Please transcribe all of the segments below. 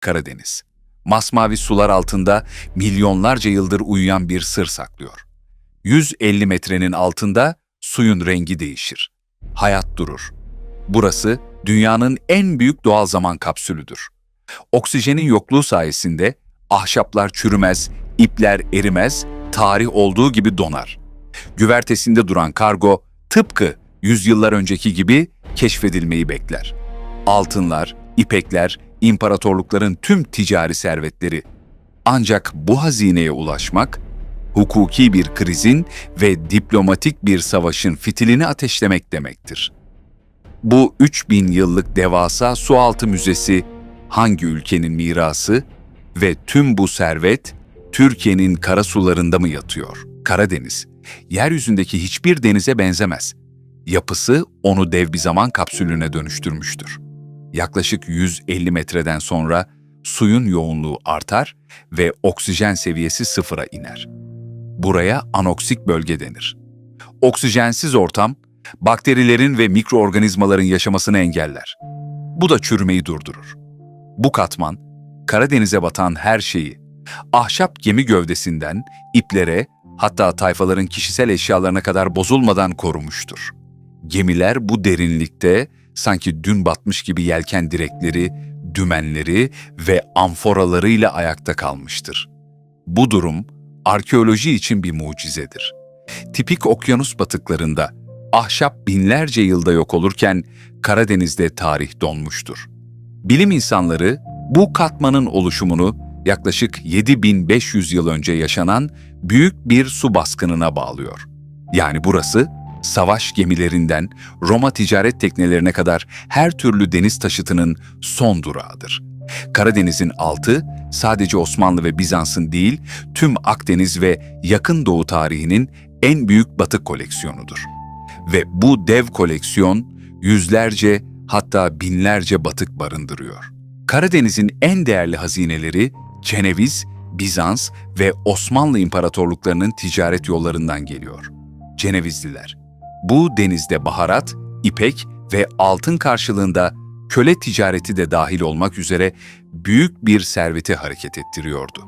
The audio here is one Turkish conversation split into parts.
Karadeniz. Masmavi sular altında milyonlarca yıldır uyuyan bir sır saklıyor. 150 metrenin altında suyun rengi değişir. Hayat durur. Burası dünyanın en büyük doğal zaman kapsülüdür. Oksijenin yokluğu sayesinde ahşaplar çürümez, ipler erimez, tarih olduğu gibi donar. Güvertesinde duran kargo tıpkı yüzyıllar önceki gibi keşfedilmeyi bekler. Altınlar, ipekler, imparatorlukların tüm ticari servetleri. Ancak bu hazineye ulaşmak, hukuki bir krizin ve diplomatik bir savaşın fitilini ateşlemek demektir. Bu 3000 yıllık devasa sualtı müzesi hangi ülkenin mirası ve tüm bu servet Türkiye'nin karasularında mı yatıyor? Karadeniz, yeryüzündeki hiçbir denize benzemez. Yapısı onu dev bir zaman kapsülüne dönüştürmüştür. Yaklaşık 150 metreden sonra suyun yoğunluğu artar ve oksijen seviyesi sıfıra iner. Buraya anoksik bölge denir. Oksijensiz ortam, bakterilerin ve mikroorganizmaların yaşamasını engeller. Bu da çürümeyi durdurur. Bu katman, Karadeniz'e batan her şeyi, ahşap gemi gövdesinden iplere, hatta tayfaların kişisel eşyalarına kadar bozulmadan korumuştur. Gemiler bu derinlikte sanki dün batmış gibi yelken direkleri, dümenleri ve amforalarıyla ayakta kalmıştır. Bu durum, arkeoloji için bir mucizedir. Tipik okyanus batıklarında ahşap binlerce yılda yok olurken Karadeniz'de tarih donmuştur. Bilim insanları bu katmanın oluşumunu yaklaşık 7500 yıl önce yaşanan büyük bir su baskınına bağlıyor. Yani burası, savaş gemilerinden Roma ticaret teknelerine kadar her türlü deniz taşıtının son durağıdır. Karadeniz'in altı sadece Osmanlı ve Bizans'ın değil, tüm Akdeniz ve Yakın Doğu tarihinin en büyük batık koleksiyonudur. Ve bu dev koleksiyon yüzlerce hatta binlerce batık barındırıyor. Karadeniz'in en değerli hazineleri Ceneviz, Bizans ve Osmanlı imparatorluklarının ticaret yollarından geliyor. Cenevizliler, bu denizde baharat, ipek ve altın karşılığında köle ticareti de dahil olmak üzere büyük bir serveti hareket ettiriyordu.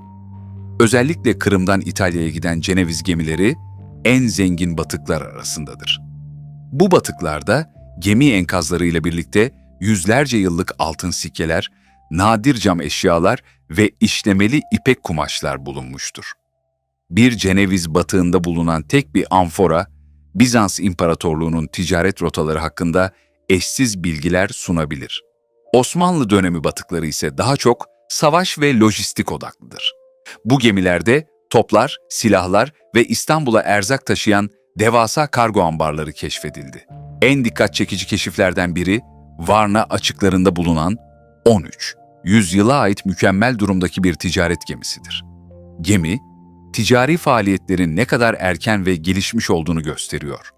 Özellikle Kırım'dan İtalya'ya giden Ceneviz gemileri en zengin batıklar arasındadır. Bu batıklarda gemi enkazlarıyla birlikte yüzlerce yıllık altın sikkeler, nadir cam eşyalar ve işlemeli ipek kumaşlar bulunmuştur. Bir Ceneviz batığında bulunan tek bir amfora, Bizans İmparatorluğu'nun ticaret rotaları hakkında eşsiz bilgiler sunabilir. Osmanlı dönemi batıkları ise daha çok savaş ve lojistik odaklıdır. Bu gemilerde toplar, silahlar ve İstanbul'a erzak taşıyan devasa kargo ambarları keşfedildi. En dikkat çekici keşiflerden biri, Varna açıklarında bulunan 13, yüzyıla ait mükemmel durumdaki bir ticaret gemisidir. Gemi, ticari faaliyetlerin ne kadar erken ve gelişmiş olduğunu gösteriyor.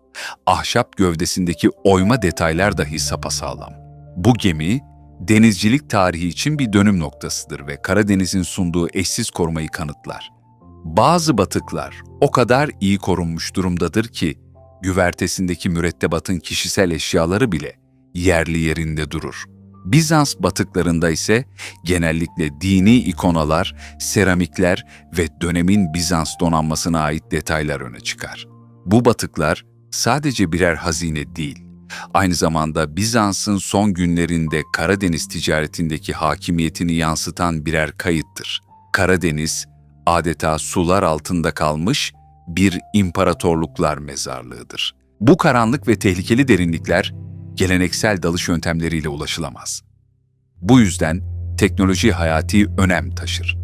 Ahşap gövdesindeki oyma detaylar dahi sapasağlam. Bu gemi, denizcilik tarihi için bir dönüm noktasıdır ve Karadeniz'in sunduğu eşsiz korumayı kanıtlar. Bazı batıklar o kadar iyi korunmuş durumdadır ki, güvertesindeki mürettebatın kişisel eşyaları bile yerli yerinde durur. Bizans batıklarında ise genellikle dini ikonalar, seramikler ve dönemin Bizans donanmasına ait detaylar öne çıkar. Bu batıklar sadece birer hazine değil, aynı zamanda Bizans'ın son günlerinde Karadeniz ticaretindeki hakimiyetini yansıtan birer kayıttır. Karadeniz, adeta sular altında kalmış bir imparatorluklar mezarlığıdır. Bu karanlık ve tehlikeli derinlikler, geleneksel dalış yöntemleriyle ulaşılamaz. Bu yüzden teknoloji hayati önem taşır.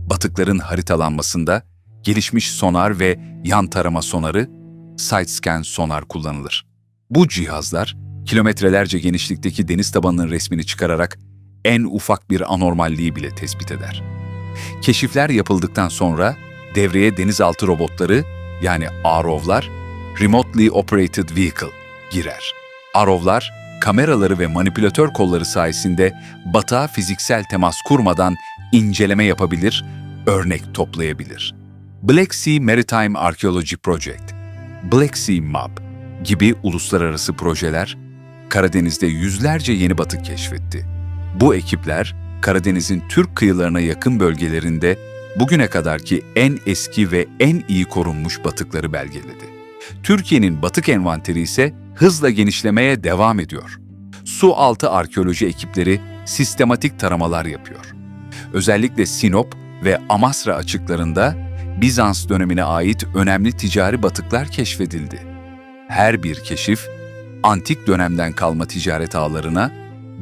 Batıkların haritalanmasında gelişmiş sonar ve yan tarama sonarı, side-scan sonar kullanılır. Bu cihazlar, kilometrelerce genişlikteki deniz tabanının resmini çıkararak en ufak bir anormalliği bile tespit eder. Keşifler yapıldıktan sonra devreye denizaltı robotları, yani ROV'lar, Remotely Operated Vehicle, girer. ROV'lar, kameraları ve manipülatör kolları sayesinde batığa fiziksel temas kurmadan inceleme yapabilir, örnek toplayabilir. Black Sea Maritime Archaeology Project, Black Sea Map gibi uluslararası projeler, Karadeniz'de yüzlerce yeni batık keşfetti. Bu ekipler, Karadeniz'in Türk kıyılarına yakın bölgelerinde bugüne kadarki en eski ve en iyi korunmuş batıkları belgeledi. Türkiye'nin batık envanteri ise hızla genişlemeye devam ediyor. Su altı arkeoloji ekipleri sistematik taramalar yapıyor. Özellikle Sinop ve Amasra açıklarında Bizans dönemine ait önemli ticari batıklar keşfedildi. Her bir keşif, antik dönemden kalma ticaret ağlarına,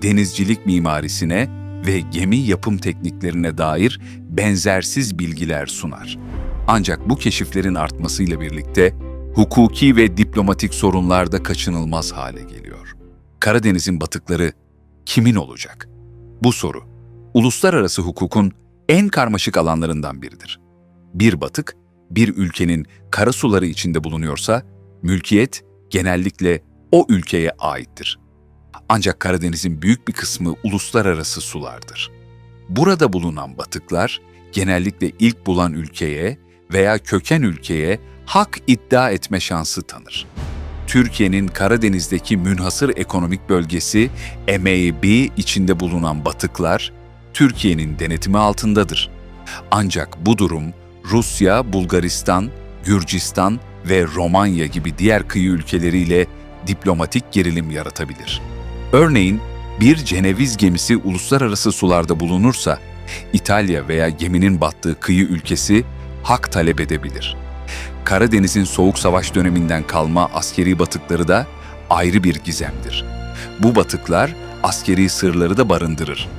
denizcilik mimarisine ve gemi yapım tekniklerine dair benzersiz bilgiler sunar. Ancak bu keşiflerin artmasıyla birlikte hukuki ve diplomatik sorunlar da kaçınılmaz hale geliyor. Karadeniz'in batıkları kimin olacak? Bu soru, uluslararası hukukun en karmaşık alanlarından biridir. Bir batık, bir ülkenin karasuları içinde bulunuyorsa, mülkiyet genellikle o ülkeye aittir. Ancak Karadeniz'in büyük bir kısmı uluslararası sulardır. Burada bulunan batıklar, genellikle ilk bulan ülkeye veya köken ülkeye hak iddia etme şansı tanır. Türkiye'nin Karadeniz'deki münhasır ekonomik bölgesi MEB içinde bulunan batıklar, Türkiye'nin denetimi altındadır. Ancak bu durum Rusya, Bulgaristan, Gürcistan ve Romanya gibi diğer kıyı ülkeleriyle diplomatik gerilim yaratabilir. Örneğin bir Ceneviz gemisi uluslararası sularda bulunursa, İtalya veya geminin battığı kıyı ülkesi hak talep edebilir. Karadeniz'in Soğuk Savaş döneminden kalma askeri batıkları da ayrı bir gizemdir. Bu batıklar askeri sırları da barındırır.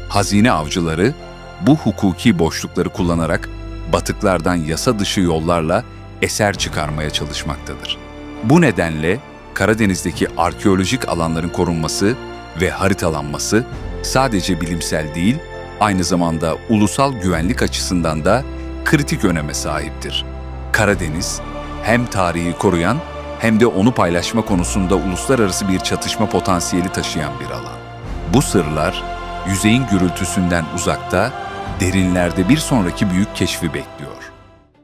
Hazine avcıları bu hukuki boşlukları kullanarak batıklardan yasa dışı yollarla eser çıkarmaya çalışmaktadır. Bu nedenle Karadeniz'deki arkeolojik alanların korunması ve haritalanması sadece bilimsel değil, aynı zamanda ulusal güvenlik açısından da kritik öneme sahiptir. Karadeniz, hem tarihi koruyan hem de onu paylaşma konusunda uluslararası bir çatışma potansiyeli taşıyan bir alan. Bu sırlar, yüzeyin gürültüsünden uzakta, derinlerde bir sonraki büyük keşfi bekliyor.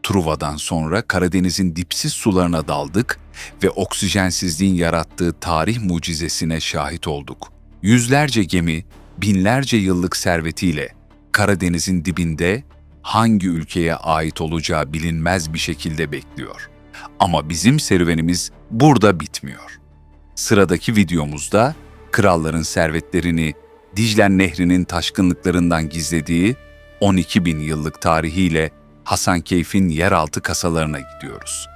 Truva'dan sonra Karadeniz'in dipsiz sularına daldık ve oksijensizliğin yarattığı tarih mucizesine şahit olduk. Yüzlerce gemi, binlerce yıllık servetiyle Karadeniz'in dibinde hangi ülkeye ait olacağı bilinmez bir şekilde bekliyor. Ama bizim serüvenimiz burada bitmiyor. Sıradaki videomuzda kralların servetlerini Dicle Nehri'nin taşkınlıklarından gizlediği 12.000 yıllık tarihiyle Hasankeyf'in yeraltı kasalarına gidiyoruz.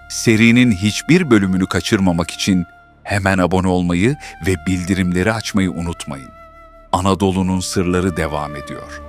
Serinin hiçbir bölümünü kaçırmamak için hemen abone olmayı ve bildirimleri açmayı unutmayın. Anadolu'nun sırları devam ediyor.